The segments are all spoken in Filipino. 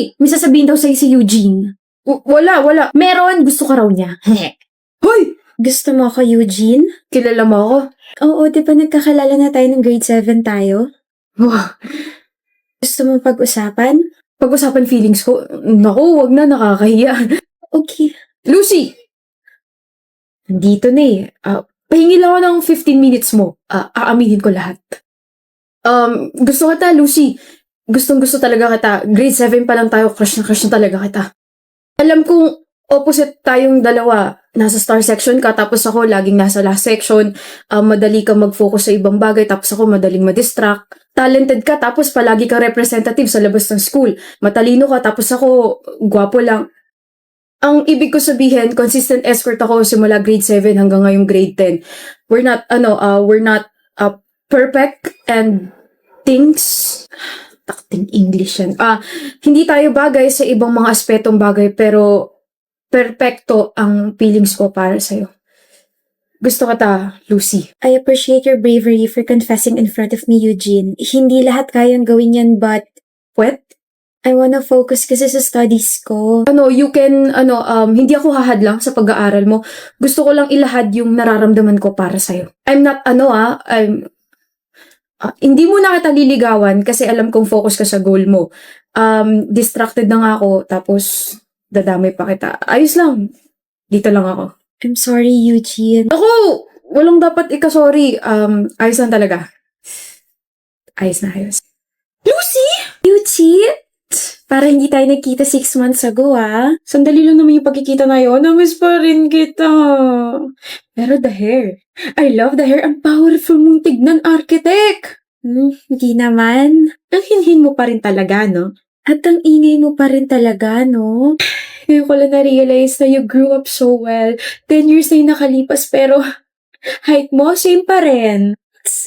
Lucy! May sasabihin daw sa'yo si Eugene. Wala. Meron! Gusto ka raw niya. Hoy! Gusto mo ako, Eugene? Kilala mo ako? Oo, di ba nagkakalala na tayo ng grade 7 tayo? Wow. Gusto mo pag-usapan? Pag-usapan feelings ko? Naku, wag na, nakakahiya. Okay. Lucy! Nandito na eh. Pahingi lang ako ng 15 minutes mo. Aaminin ko lahat. Gusto kita, Lucy. Gustong-gusto talaga kita. Grade 7 pa lang tayo, crush na talaga kita. Alam kong opposite tayong dalawa. Nasa star section ka, tapos ako laging nasa last section. Madali ka mag-focus sa ibang bagay, tapos ako madaling ma-distract. Talented ka, tapos palagi ka representative sa labas ng school. Matalino ka, tapos ako gwapo lang. Ang ibig ko sabihin, consistent escort ako simula grade 7 hanggang ngayong grade 10. We're not perfect and things... Takting English yan. Hindi tayo bagay sa ibang mga aspetong bagay, pero perpekto ang feelings ko para sa'yo. Gusto kita, Lucy. I appreciate your bravery for confessing in front of me, Eugene. Hindi lahat kayang gawin yan, but... What? I wanna focus kasi sa studies ko. Hindi ako hahadlang sa pag-aaral mo. Gusto ko lang ilahad yung nararamdaman ko para sa'yo. Hindi mo na kita liligawan kasi alam kong focus ka sa goal mo. Distracted na nga ako, tapos dadamay pa kita. Ayos lang. Dito lang ako. I'm sorry, Eugene. Ako! Walang dapat ika-sorry. Ayos lang talaga. Ayos na ayos. Lucy! Eugene! Para hindi tayo nagkita 6 months ago, Sandali lang naman yung pagkikita na yun. Namiss pa rin kita. Pero the hair. I love the hair. Ang powerful mong tignan, architect. Hindi naman. Ang hinhin mo pa rin talaga, no? At ang ingay mo pa rin talaga, no? Ngayon ko lang na-realize na you grew up so well. 10 years na yung nakalipas, pero height mo, same pa rin.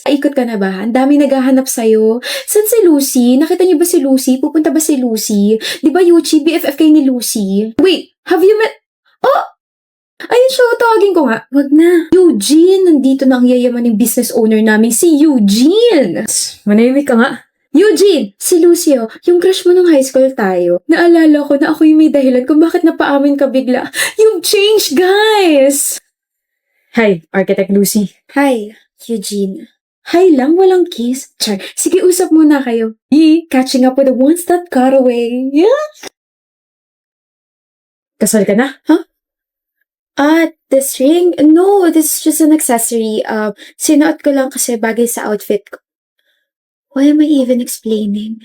Ikot ka na ba? Ang dami naghahanap sa'yo. San si Lucy? Nakita niyo ba si Lucy? Pupunta ba si Lucy? Di ba Yuchi, BFF kayo ni Lucy? Wait, have you met... Oh! Ayun siya, tawagin ko nga. Wag na. Eugene, nandito na ang yayamaning business owner namin, si Eugene. Manahimik ka nga. Eugene, si Lucio, yung crush mo nung high school tayo. Naalala ko na ako yung may dahilan kung bakit napaamin ka bigla. You've changed, guys! Hi, Architect Lucy. Hi, Eugene. Hi lang, walang kiss. Char, sige, usap muna kayo. Catching up with the ones that got away. Yeah? Kasal ka na? Huh? This ring? No, this is just an accessory. Sinuot ko lang kasi bagay sa outfit ko. Why am I even explaining?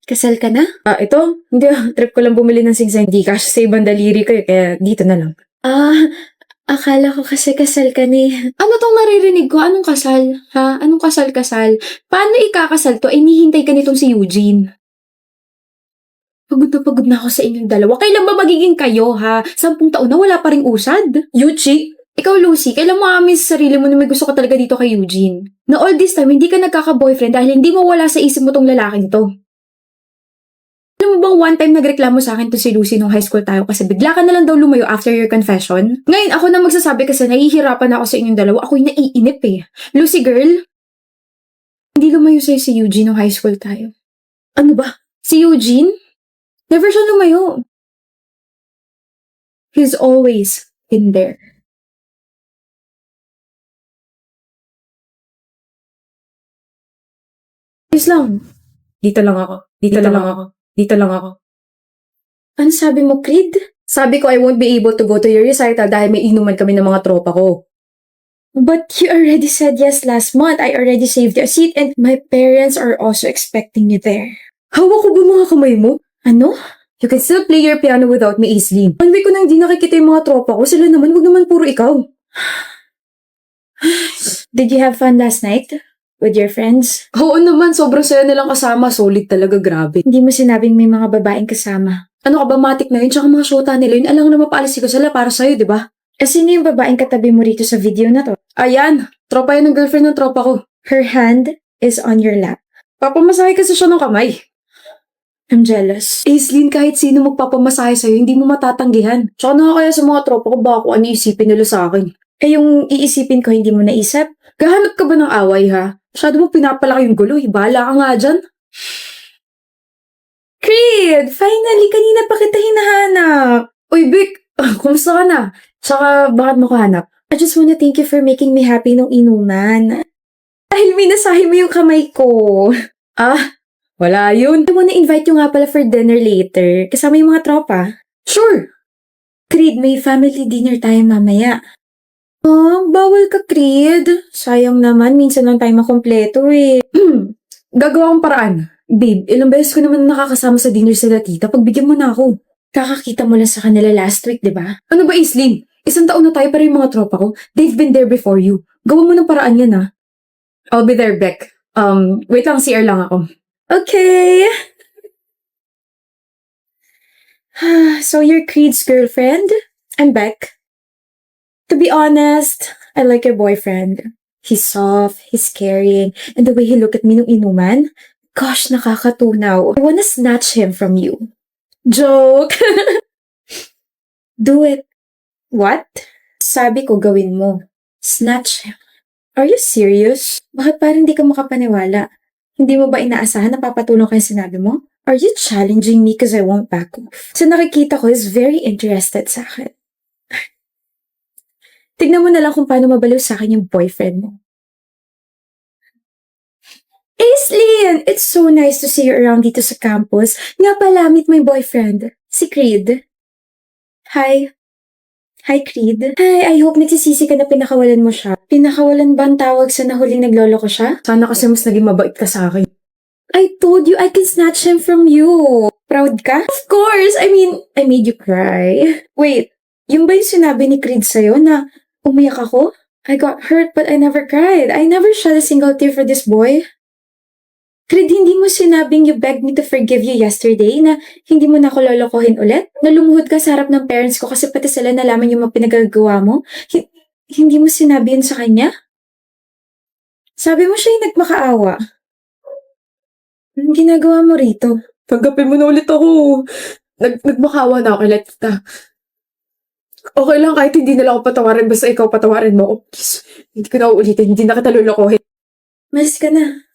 Kasal ka na? Ito? Hindi, trip ko lang bumili ng singsang di cash sa ibang daliri ko, kaya dito na lang. Akala ko kasi kasal ka ni... Ano tong naririnig ko? Anong kasal? Ha? Anong kasal-kasal? Paano ikakasal to? Inihintay ka nitong si Eugene. Pagod na ako sa inyong dalawa. Kailan ba magiging kayo, ha? 10 taon na wala pa ring usad? Yuchi? Ikaw, Lucy, kailan mo aamin sa sarili mo na may gusto ka talaga dito kay Eugene? Na all this time, hindi ka nagkaka-boyfriend dahil hindi mo wala sa isip mo tong lalaking to. Alam mo bang one time nagreklamo sa akin to si Lucy nung high school tayo kasi bigla ka na lang daw lumayo after your confession? Ngayon, ako na magsasabi kasi nahihirapan ako sa inyong dalawa. Ako'y naiinip eh. Lucy girl, hindi lumayo sa'yo si Eugene nung high school tayo. Ano ba? Si Eugene? Never siya lumayo. He's always been there. Please lang. Dito lang ako. Dito lang ako. Ano sabi mo, Creed? Sabi ko I won't be able to go to your recital dahil may inuman kami ng mga tropa ko. But you already said yes last month. I already saved you a seat and my parents are also expecting you there. Hawak ko ba mga kamay mo? Ano? You can still play your piano without me, Aislinn. One week ko nang hindi nakikita yung mga tropa ko. Sila naman, wag naman puro ikaw. Did you have fun last night? With your friends? Oo naman, sobrang saya nilang kasama. Solid talaga, grabe. Hindi mo sinabing may mga babaeng kasama. Ano ka ba, matik na yun? Tsaka mga shota nila yun. Alang na mapaalis ko sila para sa'yo, di ba? Sino yung babaeng katabi mo rito sa video na to? Ayan, tropa yan ng girlfriend ng tropa ko. Her hand is on your lap. Papamasahe kasi siya ng kamay. I'm jealous. Aislinn, kahit sino magpapamasahe sa'yo, hindi mo matatanggihan. Tsaka na kaya sa mga tropa ko ba kung ano isipin nila sa akin? Yung iisipin ko hindi mo naisip? Gahanap ka ba ng away, ha? Masyado mo pinapalaki yung gulo, bahala ka nga dyan. Chris! Creed! Finally, kanina pa kita hinahanap. Uy, Vic! Kumusta ka na? Tsaka, bakit mo ko hanap? I just wanna thank you for making me happy nung inuman. Dahil minasahe mo yung kamay ko. Ah, wala yun. I wanna invite you nga pala for dinner later. Kasama yung mga tropa. Sure! Creed, may family dinner tayo mamaya. Oh, bawal ka, Creed. Sayang naman, minsan lang tayo makompleto eh. Gagawa akong paraan. Babe, ilang beses ko naman nakakasama sa dinner sila tita. Pagbigyan mo na ako. Kakakita mo lang sa kanila last week, di ba? Ano ba, Islin? 1 taon na tayo pero yung mga tropa ko, they've been there before you. Gawa mo ng paraan yan, ha? I'll be there, Beck. Wait lang, CR lang ako. Okay. So you're Creed's girlfriend? I'm Beck. To be honest, I like your boyfriend. He's soft, he's caring, and the way he looked at me nung inuman, gosh, nakakatunaw. I wanna snatch him from you. Joke! Do it. What? Sabi ko gawin mo. Snatch him. Are you serious? Bakit parang di ka makapaniwala? Hindi mo ba inaasahan na papatulong kayo sinabi mo? Are you challenging me cause I won't back off? Sa nakikita ko is very interested sa akin. Tignan mo na lang kung paano mabaliw sa akin yung boyfriend mo. Aislinn! It's so nice to see you around dito sa campus. Nga pala, meet my boyfriend, si Creed. Hi. Hi, Creed. Hi, I hope nagsisisi ka na pinakawalan mo siya. Pinakawalan ba ang tawag sa nahuling naglolo ko siya? Sana kasi mas naging mabait ka sa akin. I told you I can snatch him from you. Proud ka? Of course! I mean, I made you cry. Wait, yung ba yung sinabi ni Creed sa'yo na umiyak ako? I got hurt but I never cried. I never shed a single tear for this boy. Creed, hindi mo sinabing you begged me to forgive you yesterday na hindi mo na ako lolokohin ulit? Na lumuhod ka sa harap ng parents ko kasi pati sila nalaman yung mga pinagagawa mo? Hindi mo sinabi yun sa kanya? Sabi mo siya yung nagmakaawa. Anong ginagawa mo rito? Tanggapin mo na ulit ako. Nagmakaawa na ako kay Tita. Okay lang kahit hindi nila ako patawarin basta ikaw patawarin mo ako. Please, hindi ko na uulitin. Hindi na kita lolokohin. Malis ka na.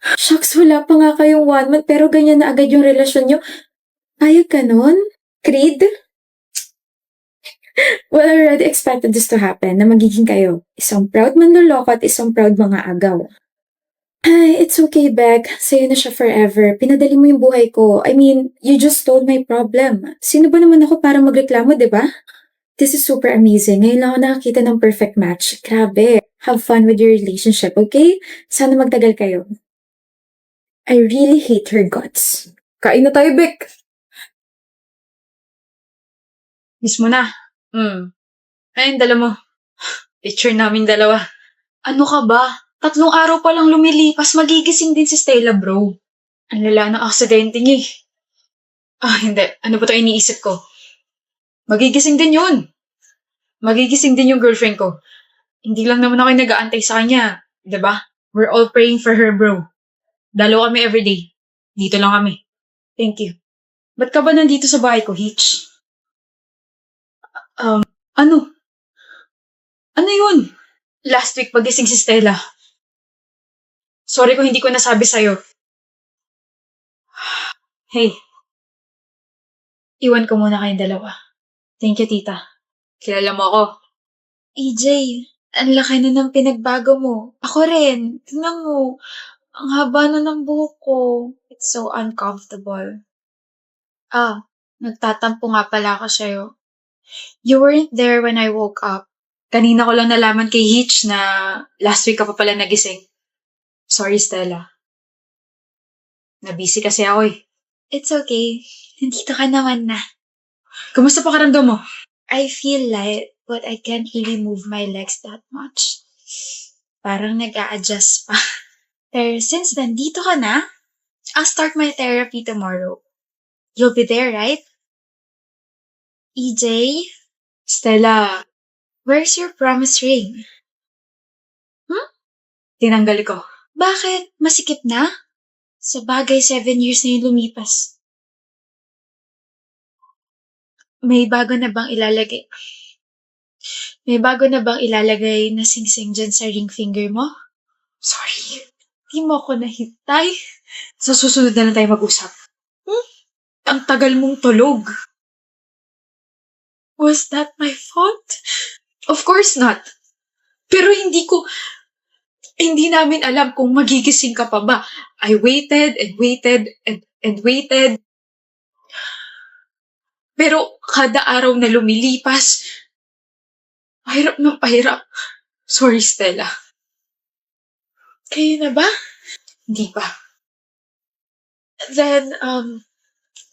Shucks, wala pa nga kayong 1 month pero ganyan na agad yung relasyon nyo. Ayag ka nun? Creed? Well, I already expected this to happen na magiging kayo. Isang proud manloloko at isang proud mga agaw. Ay, it's okay, Beck. Sa'yo na siya forever. Pinadali mo yung buhay ko. I mean, you just stole my problem. Sino ba naman ako para magreklamo, di ba? This is super amazing. Ngayon lang ako nakakita ng perfect match. Grabe. Have fun with your relationship, okay? Sana magtagal kayo. I really hate her guts. Kain na tayo, Beck. Miss mo na. Ayun, dala mo. Picture namin dalawa. Ano ka ba? 3 araw pa lang lumilipas, magigising din si Stella, bro. Ang lala ng aksidente niya eh. Hindi. Ano ba to iniisip ko? Magigising din yun. Magigising din yung girlfriend ko. Hindi lang naman ako yung nag-aantay sa kanya. Diba? We're all praying for her, bro. Dalaw kami everyday. Dito lang kami. Thank you. Ba't ka ba nandito sa bahay ko, Hitch? Ano? Ano yun? Last week pagising si Stella. Sorry kung hindi ko nasabi sa'yo. Hey. Iwan ko muna kayong dalawa. Thank you, tita. Kilala mo ako. EJ, ang laki na ng pinagbago mo. Ako rin. Tingnan mo. Ang haba na ng buhok ko. It's so uncomfortable. Nagtatampo nga pala ako sa'yo. You weren't there when I woke up. Kanina ko lang nalaman kay Hitch na last week ka pa pala nagising. Sorry, Stella. Nabisi kasi ako eh. It's okay. Nandito ka naman na. Kamusta pakiramdam mo? I feel light, but I can't really move my legs that much. Parang nag-a-adjust pa. Pero since nandito ka na, I'll start my therapy tomorrow. You'll be there, right? EJ? Stella, where's your promise ring? Tinanggal ko. Bakit? Masikip na? Sa bagay, 7 years na yung lumipas. May bago na bang ilalagay? May bago na bang ilalagay na sing-sing dyan sa ring finger mo? Sorry. Di mo ako nahintay. Sa susunod na lang tayo mag-usap. Ang tagal mong tulog. Was that my fault? Of course not. Pero hindi namin alam kung magigising ka pa ba. I waited and waited and waited. Pero kada araw na lumilipas, pahirap ng pahirap. Sorry, Stella. Kayo na ba? Hindi pa. Then,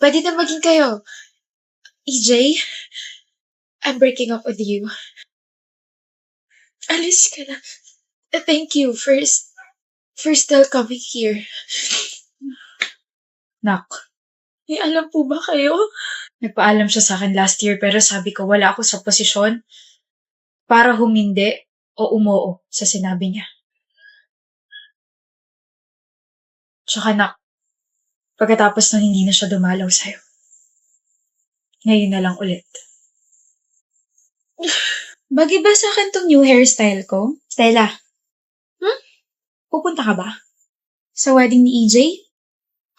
pwede na maging kayo. EJ, I'm breaking up with you. Alis ka na. Thank you for still coming here. Nak, may alam po ba kayo? Nagpaalam siya sa akin last year pero sabi ko wala ako sa posisyon para humindi o umoo sa sinabi niya. Tsaka nak, pagkatapos nang hindi na siya dumalaw sa'yo. Ngayon na lang ulit. Bagay ba sa akin tong new hairstyle ko? Stella, pupunta ka ba? Sa wedding ni EJ?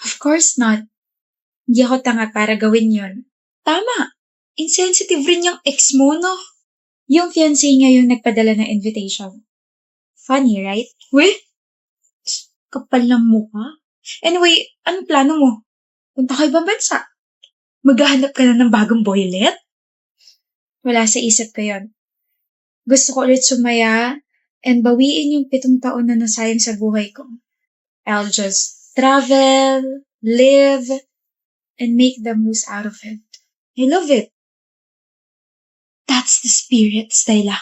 Of course not. Hindi ako tanga para gawin yon. Tama. Insensitive rin yung ex mo, no? Yung fiancé niya yung nagpadala ng invitation. Funny, right? Weh? Kapal ng mukha. Anyway, anong plano mo? Punta ka ibang bansa? Maghahanap ka na ng bagong boylet? Wala sa isip ko yon. Gusto ko ulit sumaya and bawiin yung 7 taon na nasayang sa buhay ko. I'll just travel, live, and make the most out of it. I love it. That's the spirit, Stella.